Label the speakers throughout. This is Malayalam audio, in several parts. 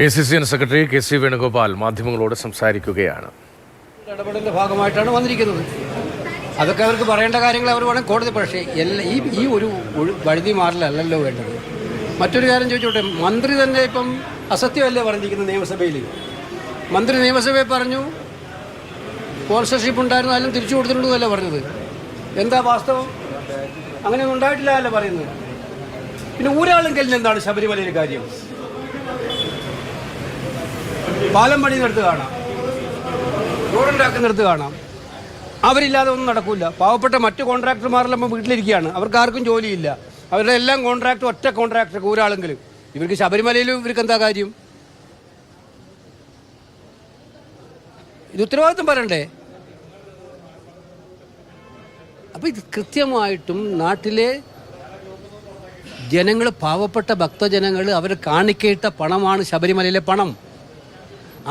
Speaker 1: ACCN സെക്രട്ടറി KC വേണുഗോപാൽ മാധ്യമങ്ങളോട് സംസാരിക്കുകയാണ്.
Speaker 2: ഇടപെടലിന്റെ ഭാഗമായിട്ടാണ് വന്നിരിക്കുന്നത്. അതൊക്കെ അവർക്ക് പറയേണ്ട കാര്യങ്ങൾ അവർ വേണം കോടതി. പക്ഷേ ഈ ഒരു വഴുതി മാറലല്ലോ വേണ്ടത്. മറ്റൊരു കാര്യം ചോദിച്ചോട്ടെ, മന്ത്രി തന്നെ ഇപ്പം അസത്യമല്ലേ പറഞ്ഞിരിക്കുന്നത് നിയമസഭയിൽ. മന്ത്രി നിയമസഭയിൽ പറഞ്ഞു സ്പോൺസർഷിപ്പ് ഉണ്ടായിരുന്നു, അതിലും തിരിച്ചു കൊടുത്തിട്ടുണ്ടെന്നല്ലേ പറഞ്ഞത്. എന്താ വാസ്തവം? അങ്ങനെയൊന്നും ഉണ്ടായിട്ടില്ല അല്ലേ പറയുന്നത്. പിന്നെ ഊരാളുങ്കലിന് എന്താണ് ശബരിമലയിലെ കാര്യം? പാലം പണിയെടുത്ത് കാണാം, റോഡുണ്ടാക്കുന്നിടത്ത് കാണാം. അവരില്ലാതെ ഒന്നും നടക്കില്ല. പാവപ്പെട്ട മറ്റ് കോൺട്രാക്ടർമാരെല്ലാം വീട്ടിലിരിക്കുകയാണ്, അവർക്ക് ആർക്കും ജോലിയില്ല. അവരുടെ എല്ലാം കോൺട്രാക്ട് ഒറ്റ കോൺട്രാക്ടർ ഊരാളെങ്കിലും. ഇവർക്ക് ശബരിമലയിലും ഇവർക്ക് എന്താ കാര്യം? ഇത് ഉത്തരവാദിത്വം പറയണ്ടേ? അപ്പം ഇത് കൃത്യമായിട്ടും നാട്ടിലെ ജനങ്ങൾ, പാവപ്പെട്ട ഭക്തജനങ്ങൾ അവർ കാണിക്കേട്ട പണമാണ് ശബരിമലയിലെ പണം.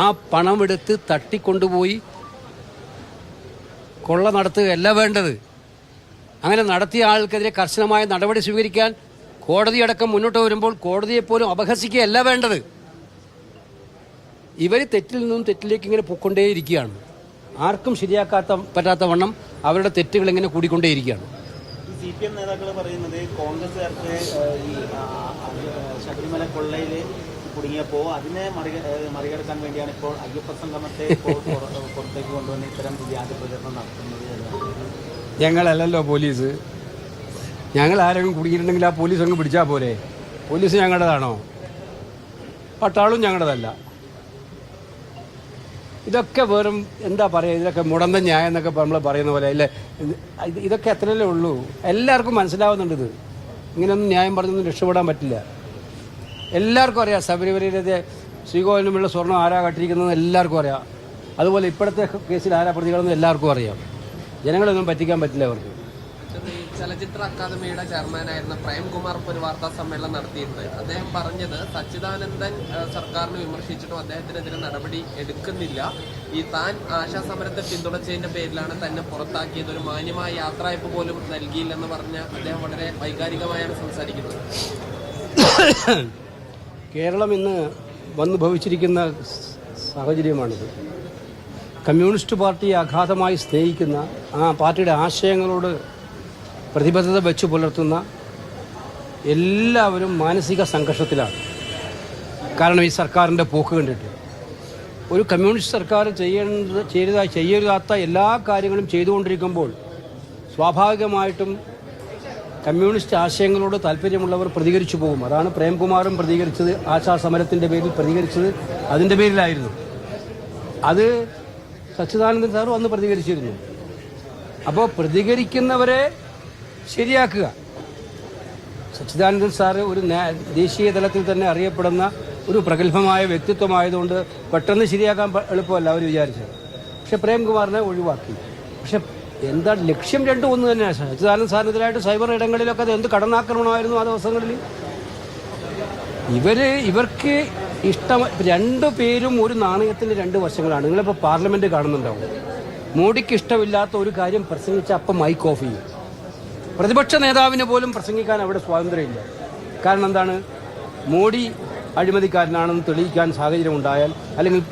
Speaker 2: ആ പണം എടുത്ത് തട്ടിക്കൊണ്ടുപോയി കൊള്ള നടത്തുകയല്ല വേണ്ടത്. അങ്ങനെ നടത്തിയ ആൾക്കെതിരെ കർശനമായ നടപടി സ്വീകരിക്കാൻ കോടതിയടക്കം മുന്നോട്ട് വരുമ്പോൾ കോടതിയെപ്പോലും അപഹസിക്കുകയല്ല വേണ്ടത്. ഇവർ തെറ്റിൽ നിന്നും തെറ്റിലേക്ക് ഇങ്ങനെ പൊക്കൊണ്ടേയിരിക്കുകയാണ്. ആർക്കും പറ്റാത്ത വണ്ണം അവരുടെ തെറ്റുകൾ ഇങ്ങനെ കൂടിക്കൊണ്ടേയിരിക്കുകയാണ്.
Speaker 3: CPM നേതാക്കൾ പറയുന്നത് കോൺഗ്രസ്സുകാർക്ക് ഈ ശബരിമല കൊള്ളയിൽ കുടുങ്ങിയപ്പോൾ അതിനെ മറികടക്കാൻ വേണ്ടിയാണ് ഇപ്പോൾ അയ്യപ്പ സംഗമത്തെ പുറത്തേക്ക് കൊണ്ടുവന്ന് ഇത്തരം വ്യാജ പ്രചരണം നടത്തുന്നത്.
Speaker 2: ഞങ്ങളല്ലല്ലോ പോലീസ്. ഞങ്ങൾ ആരെങ്കിലും കുടുങ്ങിയിട്ടുണ്ടെങ്കിൽ ആ പോലീസ് അങ്ങ് പിടിച്ചാൽ പോരെ? പോലീസ് ഞങ്ങളുടേതാണോ? പട്ടാളും ഞങ്ങളുടേതല്ല. ഇതൊക്കെ വെറും എന്താ പറയുക, ഇതൊക്കെ മുടന്ത ന്യായം എന്നൊക്കെ നമ്മൾ പറയുന്ന പോലെ അല്ലേ. ഇതൊക്കെ അത്രയല്ലേ ഉള്ളൂ. എല്ലാവർക്കും മനസ്സിലാവുന്നുണ്ട് ഇത്. ഇങ്ങനെയൊന്നും ന്യായം പറഞ്ഞൊന്നും രക്ഷപ്പെടാൻ പറ്റില്ല. എല്ലാവർക്കും അറിയാം ശബരിമലയിലെ ശ്രീകോവിലുമുള്ള സ്വർണ്ണം ആരാ കട്ടിരിക്കുന്നത് എല്ലാവർക്കും അറിയാം. അതുപോലെ ഇപ്പോഴത്തെ കേസിൽ ആരാ പ്രതികളെന്ന് എല്ലാവർക്കും അറിയാം. ജനങ്ങളൊന്നും പറ്റിക്കാൻ പറ്റില്ല അവർക്ക്.
Speaker 4: ചലച്ചിത്ര അക്കാദമിയുടെ ചെയർമാനായിരുന്ന പ്രേംകുമാർ ഒരു വാർത്താ സമ്മേളനം നടത്തിയിരുന്നു. അദ്ദേഹം പറഞ്ഞത് സച്ചിദാനന്ദൻ സർക്കാരിനെ വിമർശിച്ചിട്ടും അദ്ദേഹത്തിനെതിരെ നടപടി എടുക്കുന്നില്ല. ഈ താൻ ആശാസമരത്തെ പിന്തുണച്ചതിന്റെ പേരിലാണ് തന്നെ പുറത്താക്കിയത്. ഒരു മാന്യമായ യാത്രയപ്പ് പോലും നൽകിയില്ലെന്ന് പറഞ്ഞ് അദ്ദേഹം വളരെ വൈകാരികമായാണ് സംസാരിക്കുന്നത്.
Speaker 2: കേരളം ഇന്ന് വന്നു ഭവിച്ചിരിക്കുന്ന സാഹചര്യമാണിത്. കമ്മ്യൂണിസ്റ്റ് പാർട്ടിയെ അഗാധമായി സ്നേഹിക്കുന്ന, ആ പാർട്ടിയുടെ ആശയങ്ങളോട് പ്രതിബദ്ധത വെച്ച് പുലർത്തുന്ന എല്ലാവരും മാനസിക സംഘർഷത്തിലാണ്. കാരണം ഈ സർക്കാരിൻ്റെ പോക്ക് കണ്ടിട്ട് ഒരു കമ്മ്യൂണിസ്റ്റ് സർക്കാർ ചെയ്യരുതാത്ത എല്ലാ കാര്യങ്ങളും ചെയ്തുകൊണ്ടിരിക്കുമ്പോൾ സ്വാഭാവികമായിട്ടും കമ്മ്യൂണിസ്റ്റ് ആശയങ്ങളോട് താല്പര്യമുള്ളവർ പ്രതികരിച്ചു പോകും. അതാണ് പ്രേംകുമാറും പ്രതികരിച്ചത്. ആശാസമരത്തിൻ്റെ പേരിൽ പ്രതികരിച്ചത് അതിൻ്റെ പേരിലായിരുന്നു. അത് സച്ചിദാനന്ദൻ സാറും അന്ന് പ്രതികരിച്ചിരുന്നു. അപ്പോൾ പ്രതികരിക്കുന്നവരെ ശരിയാക്കുക. സച്ചിദാനന്ദൻ സാറ് ഒരു ദേശീയ തലത്തിൽ തന്നെ അറിയപ്പെടുന്ന ഒരു പ്രഗത്ഭമായ വ്യക്തിത്വമായതുകൊണ്ട് പെട്ടെന്ന് ശരിയാക്കാൻ എളുപ്പമല്ല അവർ വിചാരിച്ചത്. പക്ഷെ പ്രേംകുമാറിനെ ഒഴിവാക്കി. പക്ഷെ എന്താ ലക്ഷ്യം രണ്ടും ഒന്ന് തന്നെയാണ്. സച്ചിദാനന്ദ സാറിനെതിരായിട്ട് സൈബർ ഇടങ്ങളിലൊക്കെ അത് എന്ത് കടന്നാക്രമണമായിരുന്നു ആ ദിവസങ്ങളിൽ. ഇവർക്ക് ഇഷ്ടം രണ്ടു പേരും ഒരു നാണയത്തിൻ്റെ രണ്ട് വശങ്ങളാണ്. നിങ്ങളിപ്പോൾ പാർലമെൻറ്റ് കാണുന്നുണ്ടാവും. മോഡിക്ക് ഇഷ്ടമില്ലാത്ത ഒരു കാര്യം പ്രസംഗിച്ച അപ്പം മൈക്ക് ഓഫ് ചെയ്യും. പ്രതിപക്ഷ നേതാവിന് പോലും പ്രസംഗിക്കാൻ അവിടെ സ്വാതന്ത്ര്യമില്ല. കാരണം എന്താണ്? മോഡി അഴിമതിക്കാരനാണെന്ന് തെളിയിക്കാൻ സാഹചര്യം ഉണ്ടായാൽ, അല്ലെങ്കിൽ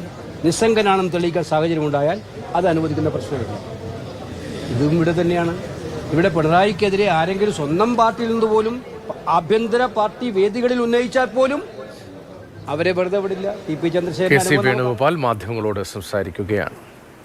Speaker 2: നിസ്സംഗനാണെന്ന് തെളിയിക്കാൻ സാഹചര്യം ഉണ്ടായാൽ അത് അനുവദിക്കുന്ന പ്രശ്നമില്ല. ഇതും ഇവിടെ തന്നെയാണ്. ഇവിടെ പിണറായിക്കെതിരെ ആരെങ്കിലും സ്വന്തം പാർട്ടിയിൽ നിന്ന് പോലും ആഭ്യന്തര പാർട്ടി വേദികളിൽ ഉന്നയിച്ചാൽ പോലും അവരെ വെറുതെ വിടില്ല. TP ചന്ദ്രശേഖരൻ
Speaker 1: KC വേണുഗോപാൽ മാധ്യമങ്ങളോട് സംസാരിക്കുകയാണ്.